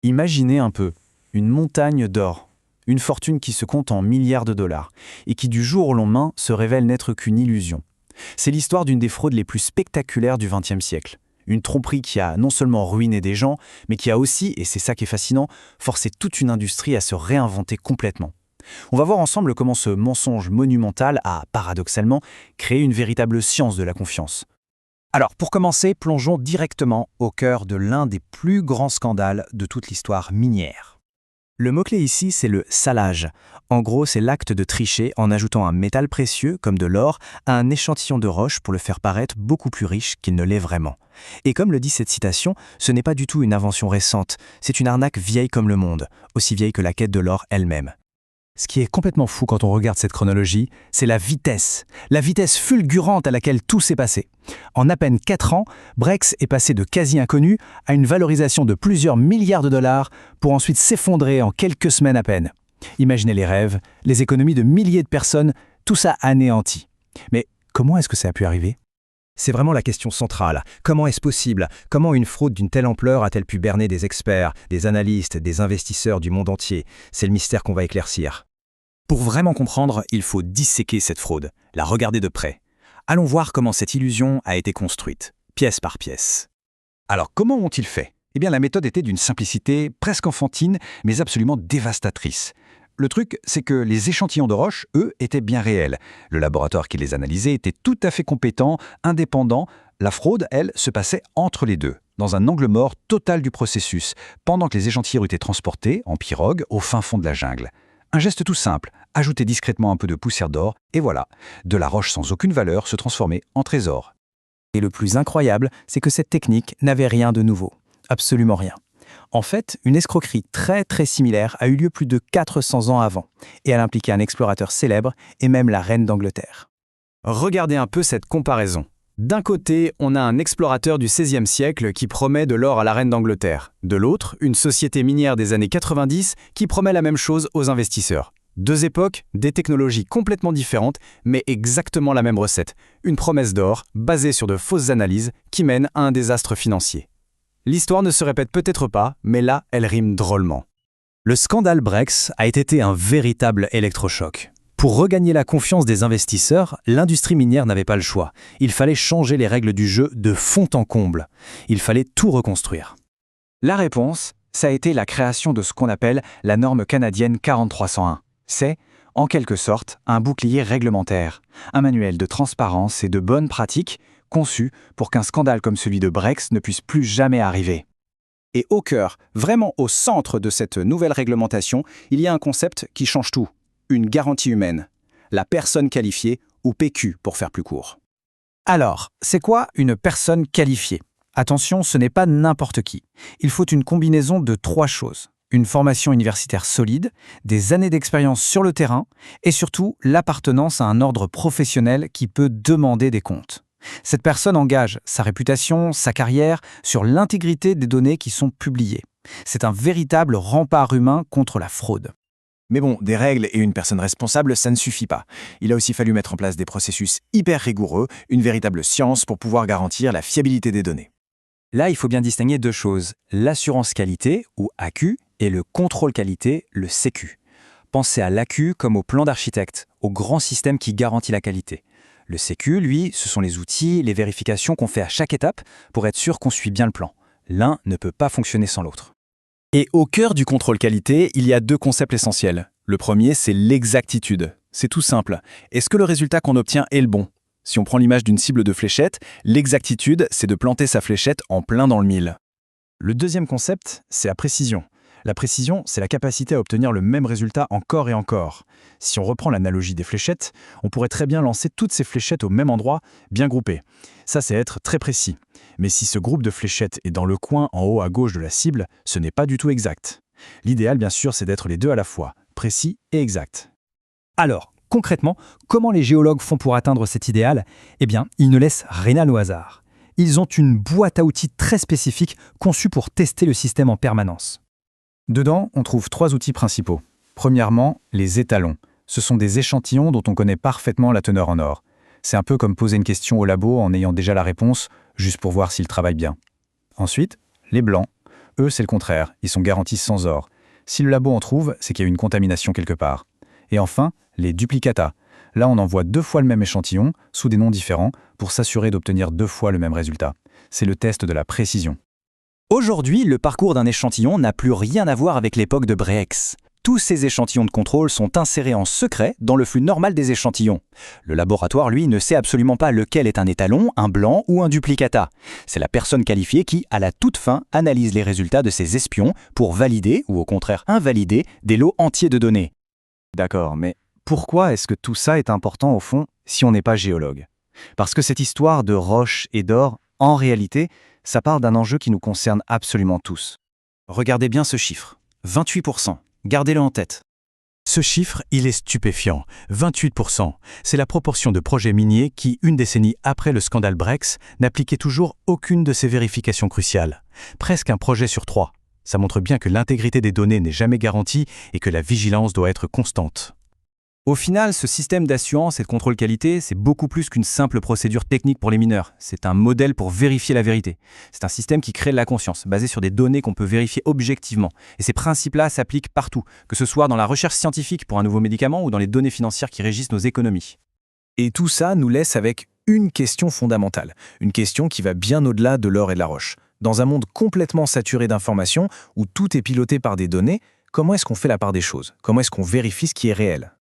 Imaginez un peu, une montagne d'or, une fortune qui se compte en milliards de dollars, et qui du jour au lendemain se révèle n'être qu'une illusion. C'est l'histoire d'une des fraudes les plus spectaculaires du XXe siècle. Une tromperie qui a non seulement ruiné des gens, mais qui a aussi, et c'est ça qui est fascinant, forcé toute une industrie à se réinventer complètement. On va voir ensemble comment ce mensonge monumental a, paradoxalement, créé une véritable science de la confiance. Alors, pour commencer, plongeons directement au cœur de l'un des plus grands scandales de toute l'histoire minière. Le mot-clé ici, c'est le salage. En gros, c'est l'acte de tricher en ajoutant un métal précieux, comme de l'or, à un échantillon de roche pour le faire paraître beaucoup plus riche qu'il ne l'est vraiment. Et comme le dit cette citation, ce n'est pas du tout une invention récente, c'est une arnaque vieille comme le monde, aussi vieille que la quête de l'or elle-même. Ce qui est complètement fou quand on regarde cette chronologie, c'est la vitesse fulgurante à laquelle tout s'est passé. En à peine 4 ans, Brex est passé de quasi-inconnu à une valorisation de plusieurs milliards de dollars pour ensuite s'effondrer en quelques semaines à peine. Imaginez les rêves, les économies de milliers de personnes, tout ça anéanti. Mais comment est-ce que ça a pu arriver ? C'est vraiment la question centrale. Comment est-ce possible ? Comment une fraude d'une telle ampleur a-t-elle pu berner des experts, des analystes, des investisseurs du monde entier ? C'est le mystère qu'on va éclaircir. Pour vraiment comprendre, il faut disséquer cette fraude, la regarder de près. Allons voir comment cette illusion a été construite, pièce par pièce. Alors, comment ont-ils fait ? Eh bien, la méthode était d'une simplicité presque enfantine, mais absolument dévastatrice. Le truc, c'est que les échantillons de roche, eux, étaient bien réels. Le laboratoire qui les analysait était tout à fait compétent, indépendant. La fraude, elle, se passait entre les deux, dans un angle mort total du processus, pendant que les échantillons étaient transportés, en pirogue, au fin fond de la jungle. Un geste tout simple, ajouter discrètement un peu de poussière d'or, et voilà, de la roche sans aucune valeur se transformait en trésor. Et le plus incroyable, c'est que cette technique n'avait rien de nouveau. Absolument rien. En fait, une escroquerie très similaire a eu lieu plus de 400 ans avant, et elle impliquait un explorateur célèbre et même la reine d'Angleterre. Regardez un peu cette comparaison. D'un côté, on a un explorateur du XVIe siècle qui promet de l'or à la reine d'Angleterre. De l'autre, une société minière des années 90 qui promet la même chose aux investisseurs. Deux époques, des technologies complètement différentes, mais exactement la même recette. Une promesse d'or, basée sur de fausses analyses, qui mène à un désastre financier. L'histoire ne se répète peut-être pas, mais là, elle rime drôlement. Le scandale Brex a été un véritable électrochoc. Pour regagner la confiance des investisseurs, l'industrie minière n'avait pas le choix. Il fallait changer les règles du jeu de fond en comble. Il fallait tout reconstruire. La réponse, ça a été la création de ce qu'on appelle la norme canadienne 40301. C'est, en quelque sorte, un bouclier réglementaire, un manuel de transparence et de bonnes pratiques conçu pour qu'un scandale comme celui de Brex ne puisse plus jamais arriver. Et au cœur, vraiment au centre de cette nouvelle réglementation, il y a un concept qui change tout. Une garantie humaine. La personne qualifiée, ou PQ pour faire plus court. Alors, c'est quoi une personne qualifiée ? Attention, ce n'est pas n'importe qui. Il faut une combinaison de 3 choses. Une formation universitaire solide, des années d'expérience sur le terrain, et surtout l'appartenance à un ordre professionnel qui peut demander des comptes. Cette personne engage sa réputation, sa carrière, sur l'intégrité des données qui sont publiées. C'est un véritable rempart humain contre la fraude. Mais bon, des règles et une personne responsable, ça ne suffit pas. Il a aussi fallu mettre en place des processus hyper rigoureux, une véritable science pour pouvoir garantir la fiabilité des données. Là, il faut bien distinguer 2 choses, l'assurance qualité, ou AQ, et le contrôle qualité, le CQ. Pensez à l'AQ comme au plan d'architecte, au grand système qui garantit la qualité. Le CQ, lui, ce sont les outils, les vérifications qu'on fait à chaque étape pour être sûr qu'on suit bien le plan. L'un ne peut pas fonctionner sans l'autre. Et au cœur du contrôle qualité, il y a 2 concepts essentiels. Le premier, c'est l'exactitude. C'est tout simple. Est-ce que le résultat qu'on obtient est le bon ? Si on prend l'image d'une cible de fléchette, l'exactitude, c'est de planter sa fléchette en plein dans le mille. Le deuxième concept, c'est la précision. La précision, c'est la capacité à obtenir le même résultat encore et encore. Si on reprend l'analogie des fléchettes, on pourrait très bien lancer toutes ces fléchettes au même endroit, bien groupées. Ça, c'est être très précis. Mais si ce groupe de fléchettes est dans le coin en haut à gauche de la cible, ce n'est pas du tout exact. L'idéal, bien sûr, c'est d'être les deux à la fois, précis et exact. Alors, concrètement, comment les géologues font pour atteindre cet idéal ? Eh bien, ils ne laissent rien au hasard. Ils ont une boîte à outils très spécifique conçue pour tester le système en permanence. Dedans, on trouve 3 outils principaux. Premièrement, les étalons. Ce sont des échantillons dont on connaît parfaitement la teneur en or. C'est un peu comme poser une question au labo en ayant déjà la réponse, juste pour voir s'il travaille bien. Ensuite, les blancs. eux, c'est le contraire. Ils sont garantis sans or. Si le labo en trouve, c'est qu'il y a une contamination quelque part. Et enfin, les duplicata. Là, on envoie 2 fois le même échantillon, sous des noms différents, pour s'assurer d'obtenir 2 fois le même résultat. C'est le test de la précision. Aujourd'hui, le parcours d'un échantillon n'a plus rien à voir avec l'époque de Bray-X. Tous ces échantillons de contrôle sont insérés en secret dans le flux normal des échantillons. Le laboratoire, lui, ne sait absolument pas lequel est un étalon, un blanc ou un duplicata. C'est la personne qualifiée qui, à la toute fin, analyse les résultats de ces espions pour valider, ou au contraire invalider, des lots entiers de données. D'accord, mais pourquoi est-ce que tout ça est important au fond si on n'est pas géologue? Parce que cette histoire de roches et d'or, en réalité, ça part d'un enjeu qui nous concerne absolument tous. Regardez bien ce chiffre, 28%. Gardez-le en tête. Ce chiffre, il est stupéfiant. 28%. C'est la proportion de projets miniers qui, une décennie après le scandale Brex, n'appliquaient toujours aucune de ces vérifications cruciales. Presque un projet sur 3. Ça montre bien que l'intégrité des données n'est jamais garantie et que la vigilance doit être constante. Au final, ce système d'assurance et de contrôle qualité, c'est beaucoup plus qu'une simple procédure technique pour les mineurs. C'est un modèle pour vérifier la vérité. C'est un système qui crée de la confiance, basé sur des données qu'on peut vérifier objectivement. Et ces principes-là s'appliquent partout, que ce soit dans la recherche scientifique pour un nouveau médicament ou dans les données financières qui régissent nos économies. Et tout ça nous laisse avec une question fondamentale, une question qui va bien au-delà de l'or et de la roche. Dans un monde complètement saturé d'informations, où tout est piloté par des données, comment est-ce qu'on fait la part des choses? Comment est-ce qu'on vérifie ce qui est réel?